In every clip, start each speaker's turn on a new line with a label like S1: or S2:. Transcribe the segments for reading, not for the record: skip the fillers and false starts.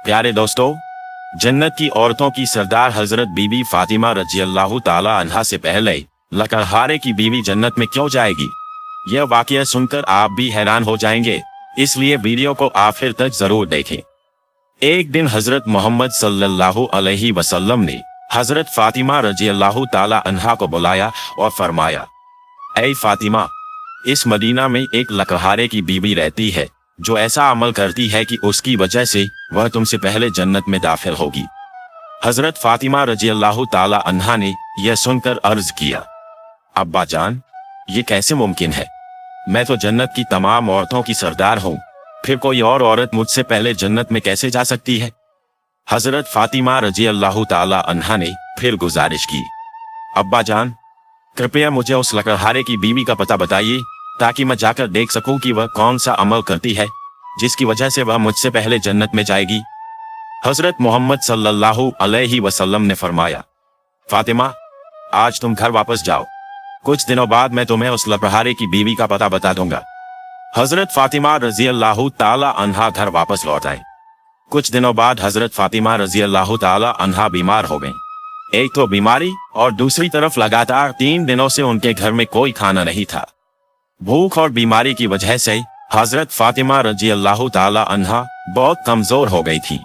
S1: प्यारे दोस्तों, जन्नत की औरतों की सरदार हजरत बीबी फातिमा रज़ियल्लाहु ताला अन्हा से पहले लकड़हारे की बीवी जन्नत में क्यों जाएगी? यह वाकया सुनकर आप भी हैरान हो जाएंगे, इसलिए वीडियो को आखिर तक जरूर देखें। एक दिन हजरत मोहम्मद सल्लल्लाहु अलैहि वसल्लम ने हजरत फातिमा रज़ियल्लाहु ताला अन्हा को बुलाया और फरमाया, ऐ फातिमा, इस मदीना में एक लकड़हारे की बीवी रहती है जो ऐसा अमल करती है कि उसकी वजह से वह तुमसे पहले जन्नत में दाखिल होगी। हजरत फातिमा रज़ियल्लाहु ताला अन्हा ने यह सुनकर अर्ज किया, अब्बा जान, ये कैसे मुमकिन है? मैं तो जन्नत की तमाम औरतों की सरदार हूँ, फिर कोई और औरत मुझसे पहले जन्नत में कैसे जा सकती है? हजरत फातिमा रज़ियल्लाहु ताला अन्हा ने फिर गुजारिश की, अब्बा जान, कृपया मुझे उस लकड़हारे की बीवी का पता बताइए ताकि मैं जाकर देख सकूं कि वह कौन सा अमल करती है जिसकी वजह से वह मुझसे पहले जन्नत में जाएगी। हजरत मोहम्मद सल्लल्लाहु अलैहि वसल्लम ने फरमाया, फातिमा, आज तुम घर वापस जाओ, कुछ दिनों बाद मैं तुम्हें उस लकड़हारे की बीवी का पता बता दूंगा। हजरत फातिमा रज़ियल्लाहु ताला अन्हा घर वापस लौट आए। कुछ दिनों बाद हजरत फातिमा रज़ियल्लाहु ताला अन्हा बीमार हो गईं। एक तो बीमारी और दूसरी तरफ लगातार 3 दिनों से उनके घर में कोई खाना नहीं था। भूख और बीमारी की वजह से हजरत फातिमा रज़ियल्लाहु ताला अन्हा बहुत कमजोर हो गई थी।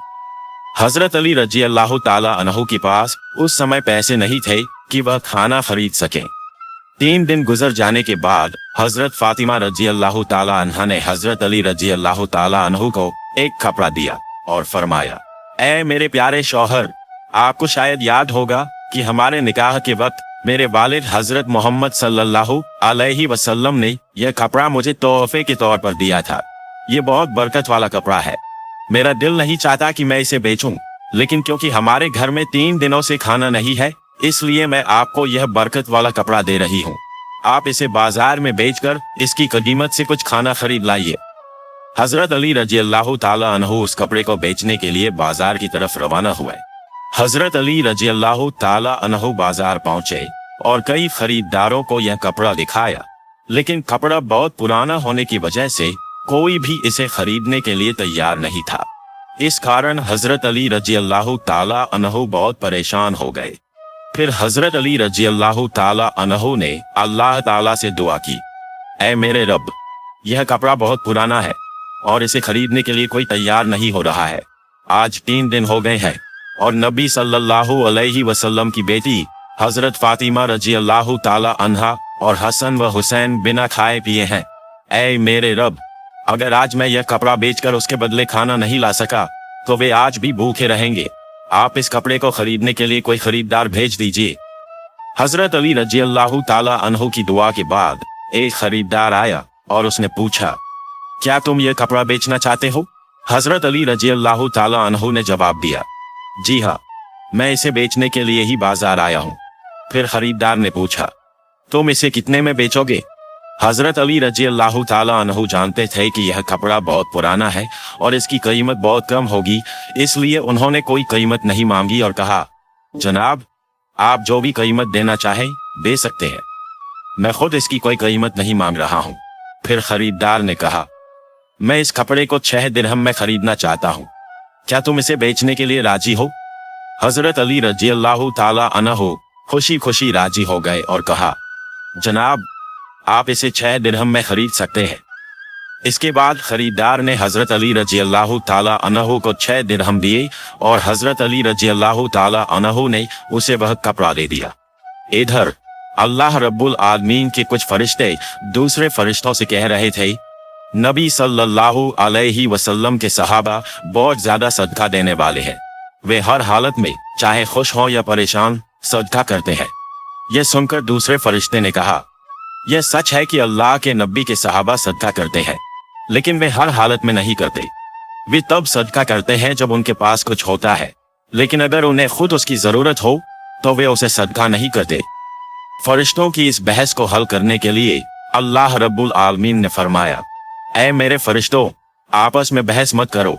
S1: हजरत अली रज़ियल्लाहु ताला अन्हु के पास उस समय पैसे नहीं थे कि वह खाना खरीद सके। 3 दिन गुजर जाने के बाद हजरत फातिमा रज़ियल्लाहु ताला अन्हा ने हजरत अली रज़ियल्लाहु ताला अन्हु को एक कपड़ा दिया और फरमाया, ऐ मेरे प्यारे शौहर, आपको शायद याद होगा कि हमारे निकाह के वक्त मेरे वालिद हजरत मोहम्मद सल्लल्लाहु अलैहि वसल्लम ने यह कपड़ा मुझे तोहफे के तौर पर दिया था। ये बहुत बरकत वाला कपड़ा है। मेरा दिल नहीं चाहता कि मैं इसे बेचूं, लेकिन क्योंकि हमारे घर में 3 दिनों से खाना नहीं है, इसलिए मैं आपको यह बरकत वाला कपड़ा दे रही हूँ। आप इसे बाजार में बेचकर इसकी कीमत से कुछ खाना खरीद लाइए। हजरत अली रज़ियल्लाहु ताला अन्हु उस कपड़े को बेचने के लिए बाजार की तरफ रवाना हुए। हजरत अली रज़ियल्लाहु ताला अन्हु बाजार पहुंचे और कई खरीदारों को यह कपड़ा दिखाया, लेकिन कपड़ा बहुत पुराना होने की वजह से कोई भी इसे खरीदने के लिए तैयार नहीं था। इस कारण हजरत अली रज़ियल्लाहु ताला अन्हु बहुत परेशान हो गए। फिर हजरत अली रज़ियल्लाहु ताला अन्हु ने अल्लाह ताला से दुआ की, ऐ मेरे रब, यह कपड़ा बहुत पुराना है और इसे खरीदने के लिए कोई तैयार नहीं हो रहा है। आज 3 दिन हो गए हैं और नबी सल्लल्लाहु अलैहि वसल्लम की बेटी हजरत फातिमा रज़ियल्लाहु ताला अन्हा और हसन व हुसैन बिना खाए पिए हैं। ऐ मेरे रब, अगर आज मैं यह कपड़ा बेचकर उसके बदले खाना नहीं ला सका तो वे आज भी भूखे रहेंगे। आप इस कपड़े को खरीदने के लिए कोई खरीदार भेज दीजिए। हजरत अली रज़ियल्लाहु ताला अन्हु की दुआ के बाद एक खरीदार आया और उसने पूछा, क्या तुम यह कपड़ा बेचना चाहते हो? हजरत अली रज़ियल्लाहु ताला अन्हु ने जवाब दिया, जी हाँ, मैं इसे बेचने के लिए ही बाजार आया हूँ। फिर खरीदार ने पूछा, तुम इसे कितने में बेचोगे? हजरत अली रज़ियल्लाहु ताला अन्हु जानते थे कि यह कपड़ा बहुत पुराना है और इसकी कीमत बहुत कम होगी, इसलिए उन्होंने कोई कीमत नहीं मांगी और कहा, जनाब, आप जो भी कीमत देना चाहें दे सकते हैं, मैं खुद इसकी कोई कीमत नहीं मांग रहा हूँ। फिर खरीदार ने कहा, मैं इस कपड़े को 6 दिरहम में खरीदना चाहता हूँ, क्या तुम इसे बेचने के लिए राजी हो? हजरत अली रज़ियल्लाहु ताला अन्हु खुशी खुशी राजी हो गए और कहा, जनाब, आप इसे 6 दिरहम में खरीद सकते हैं। इसके बाद खरीदार ने हजरत अली रज़ियल्लाहु ताला अन्हु को 6 दिरहम दिए और हजरत अली रज़ियल्लाहु ताला अन्हु ने उसे वह कपड़ा दे दिया। इधर अल्लाह रब्बुल आलमीन के कुछ फरिश्ते दूसरे फरिश्तों से कह रहे थे, नबी सल्लल्लाहु अलैहि वसल्लम के सहाबा बहुत ज्यादा सदका देने वाले हैं। वे हर हालत में चाहे खुश हो या परेशान सदका करते हैं। यह सुनकर दूसरे फरिश्ते ने कहा, यह सच है कि अल्लाह के नबी के सहाबा सदका करते हैं, लेकिन वे हर हालत में नहीं करते। वे तब सदका करते हैं जब उनके पास कुछ होता है, लेकिन अगर उन्हें खुद उसकी जरूरत हो तो वे उसे सदका नहीं करते। फरिश्तों की इस बहस को हल करने के लिए अल्लाह रब्बुल आलमीन ने फरमाया, ऐ मेरे फरिश्तों, आपस में बहस मत करो।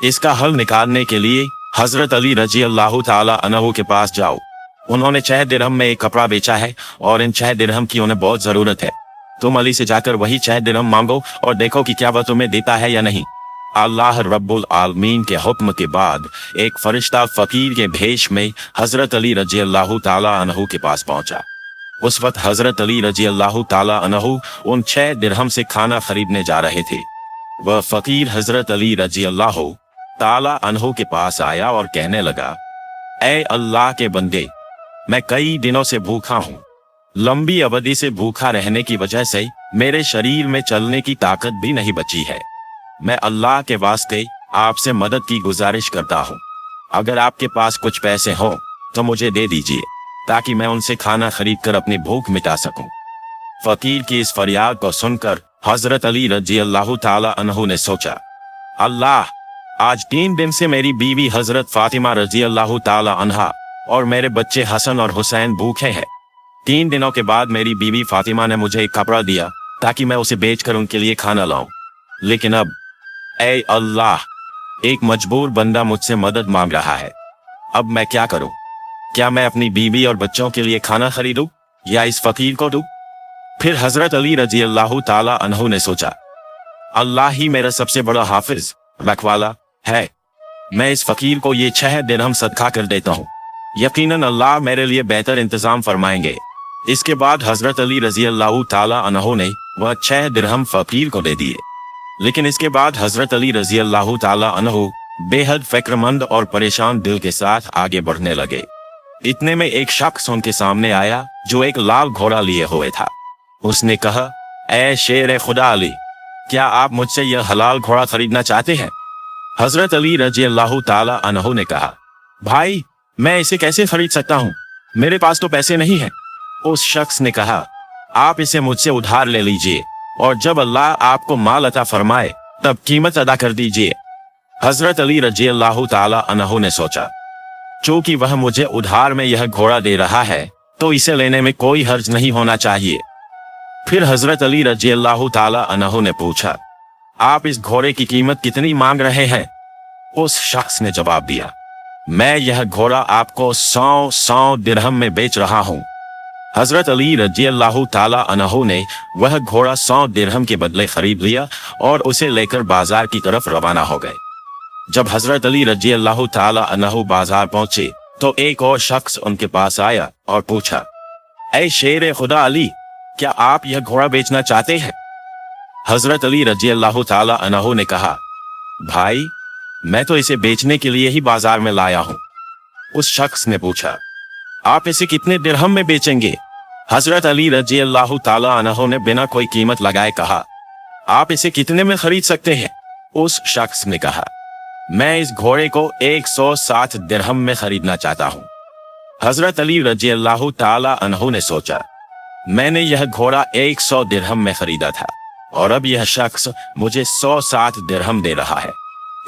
S1: इसका हल निकालने के लिए हजरत अली रज़ियल्लाहु ताला अन्हु के पास जाओ। उन्होंने 6 दिरहम में एक कपड़ा बेचा है और इन 6 दिरहम की उन्हें बहुत जरूरत है। तुम अली से जाकर वही 6 दिरहम मांगो और देखो कि क्या वह तुम्हें देता है या नहीं। अल्लाह रब्बुल आलमीन के हुक्म के बाद एक फरिश्ता फकीर के भेष में हजरत अली रजी अल्लाह ताला अन्हु के पास पहुंचा। उस वक्त हजरत अली रजी अल्लाह ताला अन्हु उन 6 दिरहम से खाना खरीदने जा रहे थे। वह फकीर हजरत अली रजी अल्लाह ताला अन्हु के पास आया और कहने लगा, ऐ अल्लाह के बंदे, मैं कई दिनों से भूखा हूँ। लंबी अवधि से भूखा रहने की वजह से मेरे शरीर में चलने की ताकत भी नहीं बची है। मैं अल्लाह के वास्ते आपसे मदद की गुजारिश करता हूँ। अगर आपके पास कुछ पैसे हो तो मुझे दे दीजिए ताकि मैं उनसे खाना खरीद कर अपनी भूख मिटा सकूं। फकीर की इस फरियाद को सुनकर हजरत अली रजी अल्लाह ताला अन्हु ने सोचा, अल्लाह, आज 3 दिन से मेरी बीवी हजरत फातिमा रजी अल्लाह ताला अन्हा और मेरे बच्चे हसन और हुसैन भूखे हैं। 3 दिनों के बाद मेरी बीवी फातिमा ने मुझे एक कपड़ा दिया ताकि मैं उसे बेचकर उनके लिए खाना लाऊं। लेकिन अब ऐ अल्लाह, एक मजबूर बंदा मुझसे मदद मांग रहा है। अब मैं क्या करूं? क्या मैं अपनी बीवी और बच्चों के लिए खाना खरीदूं या इस फकीर को दूं? फिर हजरत अली रजी अल्लाह ताला अन्हु ने सोचा, अल्लाह ही मेरा सबसे बड़ा हाफिज रखवाला है। मैं इस फकीर को ये 6 दिरहम सदका कर देता हूँ। यकीनन अल्लाह मेरे लिए बेहतर इंतजाम फरमाएंगे। इसके बाद हजरत अली रजी अल्लाह ताला अन्हु ने वह 6 दिरहम फकीर को दे दिए। लेकिन इसके बाद हजरत अली रजी अल्लाह ताला अन्हु बेहद फिक्रमंद और परेशान दिल के साथ आगे बढ़ने लगे। इतने में एक शख्स उनके सामने आया जो एक लाल घोड़ा लिए हुए था। उसने कहा, ऐ शेर खुदा अली, क्या आप मुझसे यह हलाल घोड़ा खरीदना चाहते हैं? हजरत अली रजी अल्लाह ताला अन्हु ने कहा, भाई, मैं इसे कैसे खरीद सकता हूँ? मेरे पास तो पैसे नहीं है। उस शख्स ने कहा, आप इसे मुझसे उधार ले लीजिए और जब अल्लाह आपको माल अता फरमाए तब कीमत अदा कर दीजिए। हजरत अली रजी अल्लाह ताला अन्हु ने सोचा, चूंकि वह मुझे उधार में यह घोड़ा दे रहा है तो इसे लेने में कोई हर्ज नहीं होना चाहिए। फिर हजरत अली रजी अल्लाह ताला अन्हु ने पूछा, आप इस घोड़े की कीमत कितनी मांग रहे हैं? उस शख्स ने जवाब दिया, मैं यह घोड़ा आपको 100 दिरहम में बेच रहा हूँ। हजरत अली रजी अल्लाह ताला अन्हु ने वह घोड़ा 100 दिरहम के बदले खरीद लिया और उसे लेकर बाजार की तरफ रवाना हो गए। जब हजरत अली रजी अल्लाह ताला अन्हु बाजार पहुंचे तो एक और शख्स उनके पास आया और पूछा, ऐ शेर खुदा अली, क्या आप यह घोड़ा बेचना चाहते हैं? हजरत अली रजी अल्लाह ताला अन्हु ने कहा, भाई, मैं तो इसे बेचने के लिए ही बाजार में लाया हूँ। उस शख्स ने पूछा, आप इसे कितने दिरहम में बेचेंगे? हजरत अली रजी अल्लाह ताला अन्हु ने बिना कोई कीमत लगाए कहा, आप इसे कितने में खरीद सकते हैं? उस शख्स ने कहा, मैं इस घोड़े को 160 दिरहम में खरीदना चाहता हूँ। हजरत अली रजी अल्लाह ताला अन्हु ने सोचा, मैंने यह घोड़ा 100 दिरहम में खरीदा था और अब यह शख्स मुझे 160 दिरहम दे रहा है।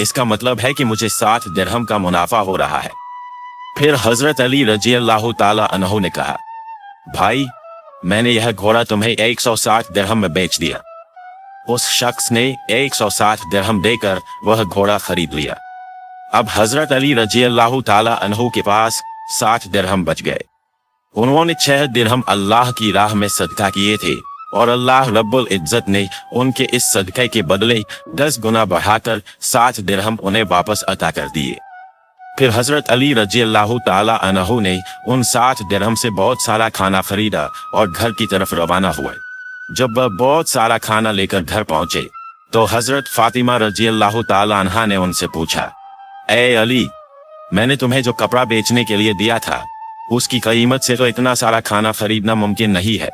S1: इसका मतलब है कि मुझे 60 दिरहम का मुनाफा हो रहा है। फिर हजरत अली रजी अल्लाह ताला अन्हु ने कहा, भाई, मैंने यह घोड़ा तुम्हें 160 दिरहम में बेच दिया। उस शख्स ने 160 दिरहम देकर वह घोड़ा खरीद लिया। अब हजरत अली रजी अल्लाह ताला अन्हु के पास 60 दिरहम बच गए। उन्होंने 6 दिरहम अल्लाह की राह में सदका किए थे और अल्लाह रब्बुल इज्जत ने उनके इस सदक़े के बदले 10 गुना बढ़ाकर 60 दिरहम उन्हें वापस अता कर दिए। फिर हजरत अली रजी अल्लाह ताला अन्हु ने उन 60 दिरहम से बहुत सारा खाना खरीदा और घर की तरफ रवाना हुए। जब वह बहुत सारा खाना लेकर घर पहुंचे तो हजरत फातिमा रजी अल्लाह ताला अन्हा ने उनसे पूछा, ऐ अली, मैंने तुम्हें जो कपड़ा बेचने के लिए दिया था उसकी कीमत से तो इतना सारा खाना खरीदना मुमकिन नहीं है।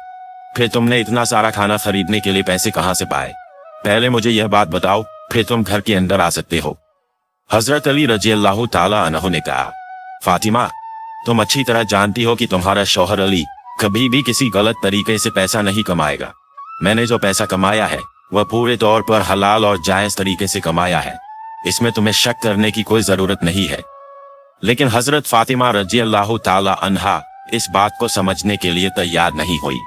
S1: फिर तुमने इतना सारा खाना खरीदने के लिए पैसे कहाँ से पाए? पहले मुझे यह बात बताओ, फिर तुम घर के अंदर आ सकते हो। हजरत अली रजी अल्लाह ताला अन्हु ने कहा, फातिमा, तुम अच्छी तरह जानती हो कि तुम्हारा शौहर अली कभी भी किसी गलत तरीके से पैसा नहीं कमाएगा। मैंने जो पैसा कमाया है वह पूरे तौर पर हलाल और जायज तरीके से कमाया है। इसमें तुम्हें शक करने की कोई जरूरत नहीं है। लेकिन हजरत फातिमा रजी अल्लाह ताला अन्हा इस बात को समझने के लिए तैयार नहीं हुई।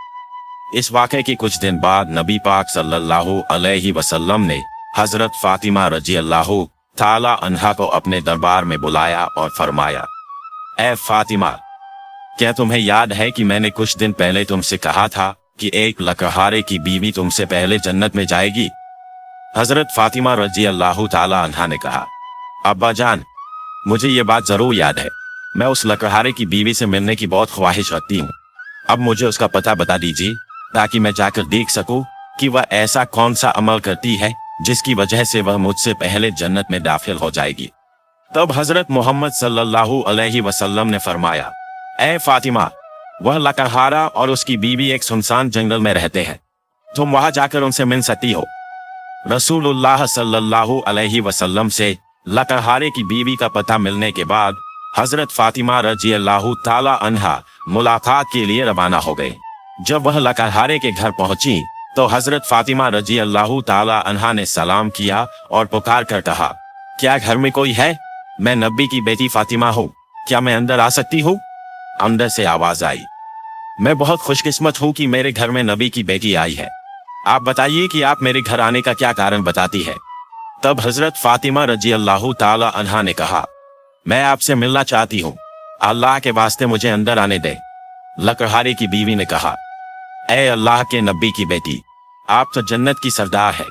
S1: इस वाक़े के कुछ दिन बाद नबी पाक सल्लल्लाहु अलैहि वसल्लम ने हजरत फातिमा रजी अल्लाह ताला अन्हा को अपने दरबार में बुलाया और फरमाया, ऐ फातिमा, क्या तुम्हें याद है कि मैंने कुछ दिन पहले तुमसे कहा था कि एक लकड़हारे की बीवी तुमसे पहले जन्नत में जाएगी? हजरत फातिमा रजी अल्लाह ताला अन्हा ने कहा, अब्बा जान, मुझे ये बात जरूर याद है। मैं उस लकड़हारे की बीवी से मिलने की बहुत ख्वाहिश रखती हूँ। अब मुझे उसका पता बता दीजिए ताकि मैं जाकर देख सकूं कि वह ऐसा कौन सा अमल करती है जिसकी वजह से वह मुझसे पहले जन्नत में दाखिल हो जाएगी। तब हजरत मोहम्मद सल्लल्लाहु अलैहि वसल्लम ने फरमाया, ए फातिमा, वह लकड़हारा और उसकी बीवी एक सुनसान जंगल में रहते हैं, तुम वहां जाकर उनसे मिल सकती हो। रसूलुल्लाह सल्लल्लाहु अलैहि वसल्लम से लकड़हारे की बीवी का पता मिलने के बाद हजरत फातिमा रजी अल्लाह ताला अन्हा मुलाकात के लिए रवाना हो गए। जब वह लकड़हारे के घर पहुंची तो हजरत फातिमा रजी अल्लाह ताला अन्हा ने सलाम किया और पुकार कर कहा, क्या घर में कोई है? मैं नबी की बेटी फातिमा हूँ, क्या मैं अंदर आ सकती हूँ? अंदर से आवाज आई, मैं बहुत खुशकिस्मत हूँ कि मेरे घर में नबी की बेटी आई है। आप बताइए कि आप मेरे घर आने का क्या कारण बताती है। तब हजरत फातिमा रजी अल्लाह ताला अन्हा ने कहा, मैं आपसे मिलना चाहती हूँ, अल्लाह के वास्ते मुझे अंदर आने दे। लकड़हारे की बीवी ने कहा, ए अल्लाह के नबी की बेटी, आप तो जन्नत की सरदार है,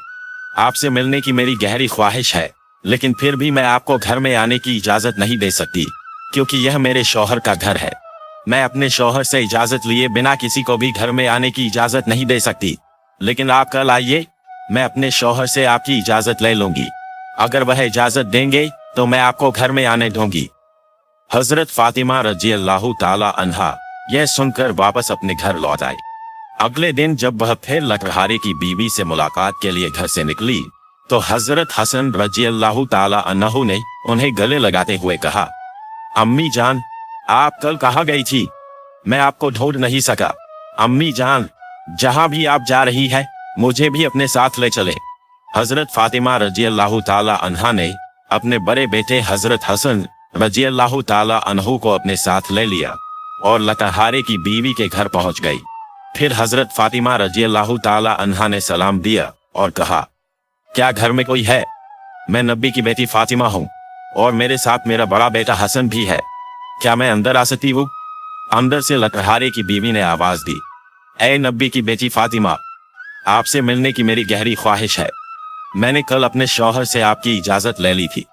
S1: आपसे मिलने की मेरी गहरी ख्वाहिश है, लेकिन फिर भी मैं आपको घर में आने की इजाजत नहीं दे सकती क्योंकि यह मेरे शौहर का घर है। मैं अपने शौहर से इजाजत लिए बिना किसी को भी घर में आने की इजाजत नहीं दे सकती, लेकिन आप कल आइए, मैं अपने शौहर से आपकी इजाजत ले लूंगी। अगर वह इजाजत देंगे तो मैं आपको घर में आने दूंगी। हजरत फातिमा रजी अल्लाह ताला अन्हा यह सुनकर वापस अपने घर लौट आई। अगले दिन जब वह फिर लकड़हारे की बीवी से मुलाकात के लिए घर से निकली तो हजरत हसन रजी अल्लाह ताला अन्हु ने उन्हें गले लगाते हुए कहा, अम्मी जान, आप कल कहाँ गई थी? मैं आपको ढूंढ नहीं सका। अम्मी जान, जहां भी आप जा रही है मुझे भी अपने साथ ले चले। हजरत फातिमा रजी अल्लाह ताला अन्हा ने अपने बड़े बेटे हजरत हसन रजी अल्लाह ताला अन्हु को अपने साथ ले लिया और लकड़हारे की बीवी के घर पहुंच गई। फिर हजरत फातिमा रजी अल्लाह ताला अन्हा ने सलाम दिया और कहा, क्या घर में कोई है? मैं नबी की बेटी फातिमा हूँ और मेरे साथ मेरा बड़ा बेटा हसन भी है, क्या मैं अंदर आ सकती हूँ? अंदर से लकड़हारे की बीवी ने आवाज दी, ए नबी की बेटी फातिमा, आपसे मिलने की मेरी गहरी ख्वाहिश है। मैंने कल अपने शौहर से आपकी इजाजत ले ली थी,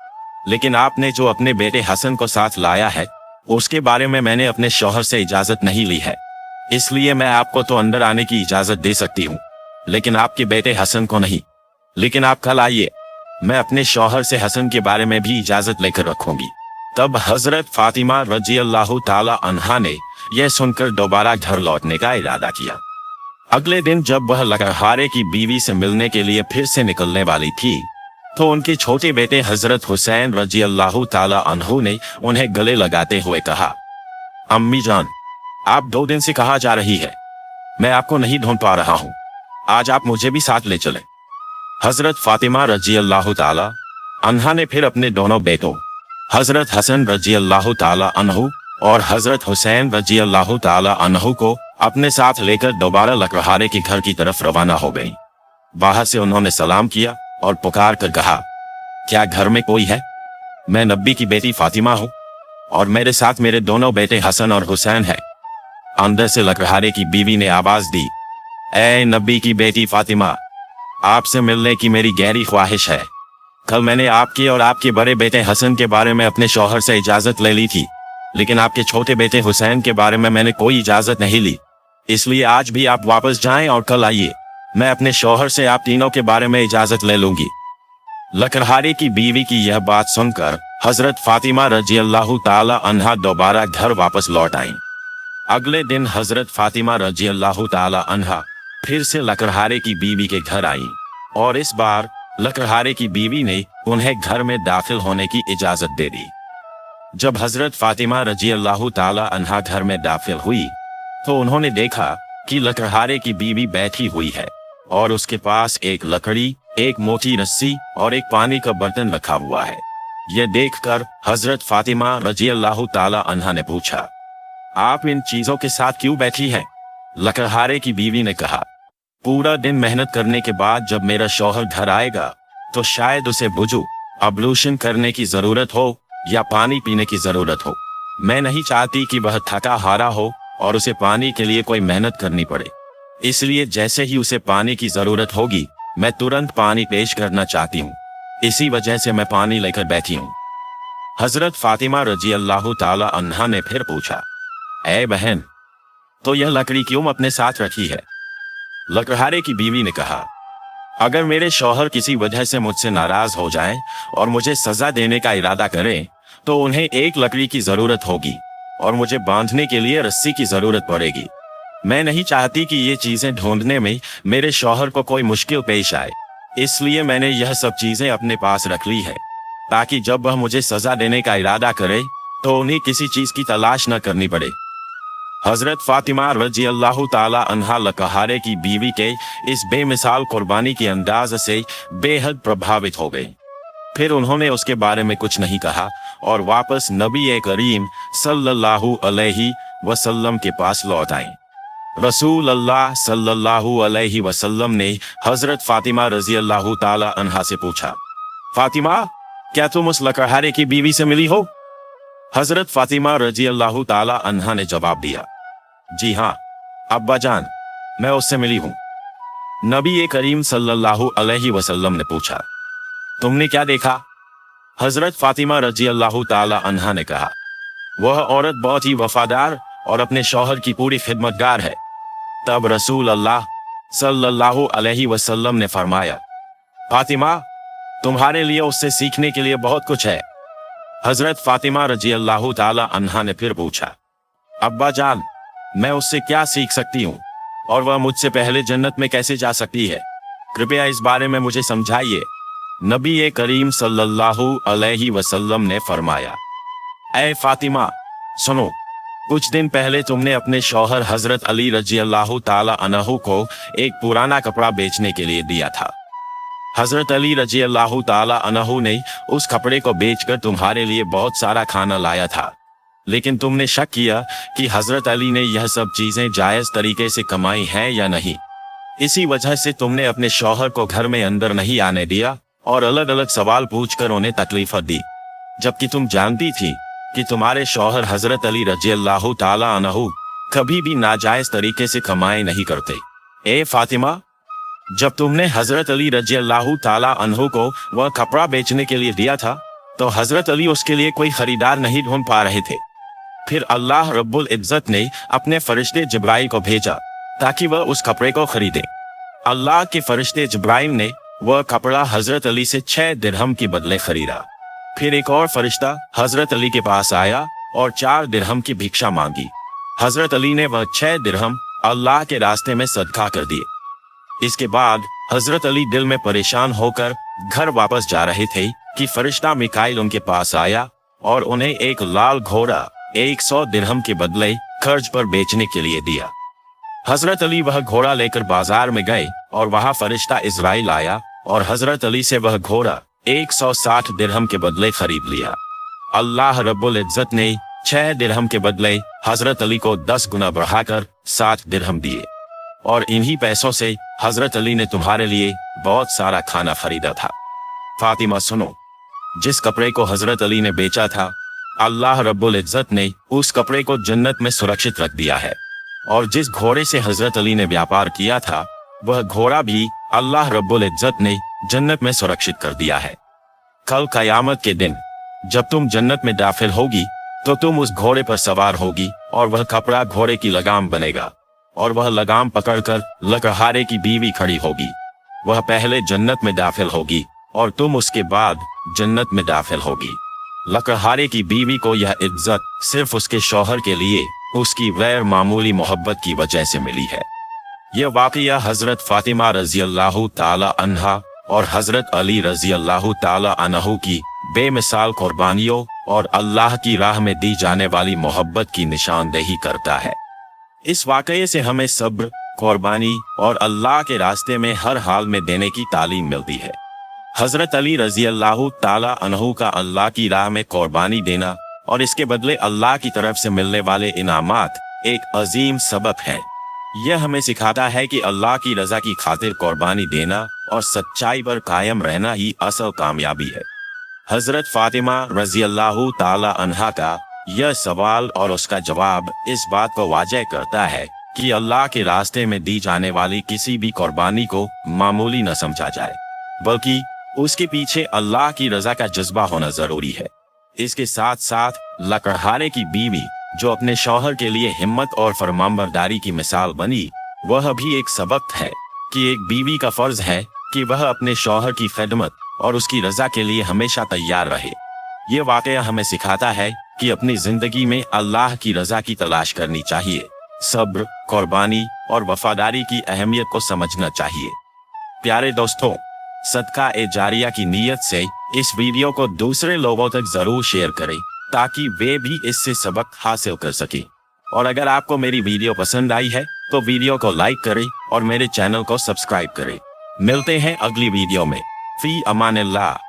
S1: लेकिन आपने जो अपने बेटे हसन को साथ लाया है उसके बारे में मैंने अपने शौहर से इजाजत नहीं ली है, इसलिए मैं आपको तो अंदर आने की इजाजत दे सकती हूँ, लेकिन आपके बेटे हसन को नहीं। लेकिन आप कल आइए, मैं अपने शौहर से हसन के बारे में भी इजाजत लेकर रखूंगी। तब हजरत फातिमा रजी अल्लाह ताला अन्हा ने यह सुनकर दोबारा घर लौटने का इरादा किया। अगले दिन जब वह लकड़हारे की बीवी से मिलने के लिए फिर से निकलने वाली थी तो उनके छोटे बेटे हजरत हुसैन रजी अल्लाह ताला अन्हु ने उन्हें गले लगाते हुए कहा, अम्मी जान, आप 2 दिन से कहाँ जा रही है? मैं आपको नहीं ढूंढ पा रहा हूँ, आज आप मुझे भी साथ ले चले। हजरत फातिमा रजी अल्लाह ताला अन्हा ने फिर अपने दोनों बेटों हजरत हसन रजी अल्लाह ताला अन्हु और हजरत हुसैन रजी अल्लाह ताला अन्हु को अपने साथ लेकर दोबारा लकड़हारे के घर की तरफ रवाना हो गई। बाहर से उन्होंने सलाम किया और पुकार कर कहा, क्या घर में कोई है? मैं नबी की बेटी फातिमा हूँ और मेरे साथ मेरे दोनों बेटे हसन और हुसैन हैं। अंदर से लकड़हारे की बीवी ने आवाज दी, ए नबी की बेटी फातिमा, आपसे मिलने की मेरी गहरी ख्वाहिश है। कल मैंने आपके और आपके बड़े बेटे हसन के बारे में अपने शौहर से इजाजत ले ली थी, लेकिन आपके छोटे बेटे हुसैन के बारे में मैंने कोई इजाजत नहीं ली, इसलिए आज भी आप वापस जाएं और कल आइए, मैं अपने शौहर से आप तीनों के बारे में इजाजत ले लूंगी। लकड़हारे की बीवी की यह बात सुनकर हजरत फातिमा रजी अल्लाह ताला अन्हा दोबारा घर वापस लौट आईं। अगले दिन हजरत फातिमा रजी अल्लाह ताला अन्हा फिर से लकड़हारे की बीवी के घर आईं और इस बार लकड़हारे की बीवी ने उन्हें घर में दाखिल होने की इजाजत दे दी। जब हजरत फातिमा रजी अल्लाह ताला अन्हा घर में दाखिल हुई तो उन्होंने देखा कि लकड़हारे की बीवी बैठी हुई है और उसके पास एक लकड़ी, एक मोटी रस्सी और एक पानी का बर्तन रखा हुआ है। यह देखकर हजरत फातिमा रजी अल्लाह ताला अन्हा ने पूछा, आप इन चीजों के साथ क्यों बैठी हैं? लकड़हारे की बीवी ने कहा, पूरा दिन मेहनत करने के बाद जब मेरा शौहर घर आएगा तो शायद उसे वुजू अब्लूशन करने की जरूरत हो या पानी पीने की जरूरत हो। मैं नहीं चाहती कि वह थका हारा हो और उसे पानी के लिए कोई मेहनत करनी पड़े, इसलिए जैसे ही उसे पानी की जरूरत होगी मैं तुरंत पानी पेश करना चाहती हूँ, इसी वजह से मैं पानी लेकर बैठी हूँ। हजरत फातिमा रजी अल्लाह ताला अन्हा ने फिर पूछा, ऐ बहन, तो यह लकड़ी क्यों अपने साथ रखी है? लकड़हारे की बीवी ने कहा, अगर मेरे शौहर किसी वजह से मुझसे नाराज हो जाएं और मुझे सजा देने का इरादा करें तो उन्हें एक लकड़ी की जरूरत होगी और मुझे बांधने के लिए रस्सी की जरूरत पड़ेगी। मैं नहीं चाहती कि ये चीजें ढूंढने में मेरे शौहर को कोई मुश्किल पेश आए, इसलिए मैंने यह सब चीजें अपने पास रख ली है ताकि जब वह मुझे सजा देने का इरादा करे तो उन्हें किसी चीज की तलाश न करनी पड़े। हजरत फातिमा रजी अल्लाह ताला अन्हा लकड़हारे की बीवी के इस बेमिसाल कुर्बानी के अंदाज से बेहद प्रभावित हो गई। फिर उन्होंने उसके बारे में कुछ नहीं कहा और वापस नबी करीम सल्लल्लाहु अलैहि वसल्लम के पास लौट आए। रसूल अल्लाह सल्लल्लाहु अलैहि वसल्लम ने हजरत फातिमा रजी अल्लाह ताला अन्हा से पूछा, फातिमा, क्या तुम उस लकड़हारे की बीवी से मिली हो? हजरत फातिमा रजी अल्लाह ताला अन्हा ने जवाब दिया, जी हाँ अब्बा जान, मैं उससे मिली हूँ। नबी करीम सल्लल्लाहु अलैहि वसल्लम ने पूछा, तुमने क्या देखा? हजरत फातिमा रजी अल्लाह ताला अन्हा ने कहा, वह औरत बहुत ही वफादार और अपने शौहर की पूरी खिदमतगार है। तब रसूल अल्लाह सल्लल्लाहु अलैहि वसल्लम ने फरमाया, फातिमा, तुम्हारे लिए उससे सीखने के लिए बहुत कुछ है। हजरत फातिमा रजी अल्लाह ताला अन्हा ने फिर पूछा, अब्बा जान, मैं उससे क्या सीख सकती हूँ और वह मुझसे पहले जन्नत में कैसे जा सकती है? कृपया इस बारे में मुझे समझाइए। नबी करीम सल्लल्लाहु अलैहि वसल्लम ने फरमाया, ऐ फातिमा, सुनो, कुछ दिन पहले तुमने अपने शौहर हजरत अली रजी अल्लाह ताला अन्हु को एक पुराना कपड़ा बेचने के लिए दिया था। हजरत अली रजी अल्लाह ताला अन्हु ने उस कपड़े को बेचकर तुम्हारे लिए बहुत सारा खाना लाया था, लेकिन तुमने शक किया कि हजरत अली ने यह सब चीजें जायज तरीके से कमाई हैं या नहीं। इसी वजह से तुमने अपने शौहर को घर में अंदर नहीं आने दिया और अलग अलग सवाल पूछकर उन्हें तकलीफ दी, जबकि तुम जानती थी कि तुम्हारे शौहर हजरत अली रजी अल्लाह ताला अन्हु कभी भी नाजायज तरीके से कमाई नहीं करते। ए फातिमा, जब तुमने हजरत अली रजी अल्लाह ताला अन्हु को वह कपड़ा बेचने के लिए दिया था तो हजरत अली उसके लिए कोई खरीदार नहीं ढूंढ पा रहे थे। फिर अल्लाह रब्बुल इज्जत ने अपने फरिश्ते जिब्राइल को भेजा ताकि वह उस कपड़े को खरीदे। अल्लाह के फरिश्ते जिब्राइल ने वह कपड़ा हजरत अली से 6 दिरहम के बदले खरीदा। फिर एक और फरिश्ता हजरत अली के पास आया और 4 दिरहम की भिक्षा मांगी। हजरत अली ने वह 6 दिरहम अल्लाह के रास्ते में सदका कर दिए। इसके बाद हजरत अली दिल में परेशान होकर घर वापस जा रहे थे कि फरिश्ता मिकाइल उनके पास आया और उन्हें एक लाल घोड़ा 100 दिरहम के बदले कर्ज पर बेचने के लिए दिया। हजरत अली वह घोड़ा लेकर बाजार में गए और वहां फरिश्ता इजराइल आया और हजरत अली से वह घोड़ा 160 दिरहम के बदले खरीद लिया। अल्लाह रब्बुल इज्जत ने 6 दिरहम के बदले हजरत अली को 10 गुना बढ़ाकर 60 दिरहम दिए और इन्हीं पैसों से हजरत अली ने तुम्हारे लिए बहुत सारा खाना खरीदा था। फातिमा सुनो, जिस कपड़े को हजरत अली ने बेचा था, अल्लाह रब्बुल इज्जत ने उस कपड़े को जन्नत में सुरक्षित रख दिया है और जिस घोड़े से हजरत अली ने व्यापार किया था वह घोड़ा भी अल्लाह रब्बुल इज्जत ने जन्नत में सुरक्षित कर दिया है। कल कयामत के दिन जब तुम जन्नत में दाखिल होगी तो तुम उस घोड़े पर सवार होगी और वह कपड़ा घोड़े की लगाम बनेगा और वह लगाम पकड़कर लकड़हारे की बीवी खड़ी होगी। वह पहले जन्नत में दाखिल होगी और तुम उसके बाद जन्नत में दाखिल होगी। लकड़हारे की बीवी को यह इज्जत सिर्फ उसके शौहर के लिए उसकी गैर मामूली मोहब्बत की वजह से मिली है। यह वाकया हजरत फातिमा रजी अल्लाह ताला अन्हा और हजरत अली रजी अल्लाह ताला अन्हु की बेमिसाल कुर्बानियों और अल्लाह की राह में दी जाने वाली मोहब्बत की निशानदेही करता है। इस वाकये से हमें सब्र, कुर्बानी और अल्लाह के रास्ते में हर हाल में देने की तालीम मिलती है। हजरत अली रजी अल्लाह ताला अन्हु का अल्लाह की राह में कुर्बानी देना और इसके बदले अल्लाह की तरफ से मिलने वाले इनामात एक अजीम सबक है। यह हमें सिखाता है कि अल्लाह की रजा की खातिर कुर्बानी देना और सच्चाई पर कायम रहना ही असल कामयाबी है। हजरत फातिमा रजी अल्लाह ताला अन्हा का यह सवाल और उसका जवाब इस बात को वाज़ेह करता है कि अल्लाह के रास्ते में दी जाने वाली किसी भी कुर्बानी को मामूली न समझा जाए, बल्कि उसके पीछे अल्लाह की रजा का जज्बा होना जरूरी है। इसके साथ साथ लकड़हारे की बीवी जो अपने शौहर के लिए हिम्मत और फरमानबरदारी की मिसाल बनी, वह भी एक सबक है कि एक बीवी का फर्ज है कि वह अपने शौहर की खिदमत और उसकी रजा के लिए हमेशा तैयार रहे। ये वाकया हमें सिखाता है कि अपनी जिंदगी में अल्लाह की रजा की तलाश करनी चाहिए, सब्र, कुर्बानी और वफादारी की अहमियत को समझना चाहिए। प्यारे दोस्तों, सदका ए जारिया की नीयत से इस वीडियो को दूसरे लोगों तक जरूर शेयर करें ताकि वे भी इससे सबक हासिल कर सकें। और अगर आपको मेरी वीडियो पसंद आई है तो वीडियो को लाइक करें और मेरे चैनल को सब्सक्राइब करें। मिलते हैं अगली वीडियो में। फी अमानिल्लाह।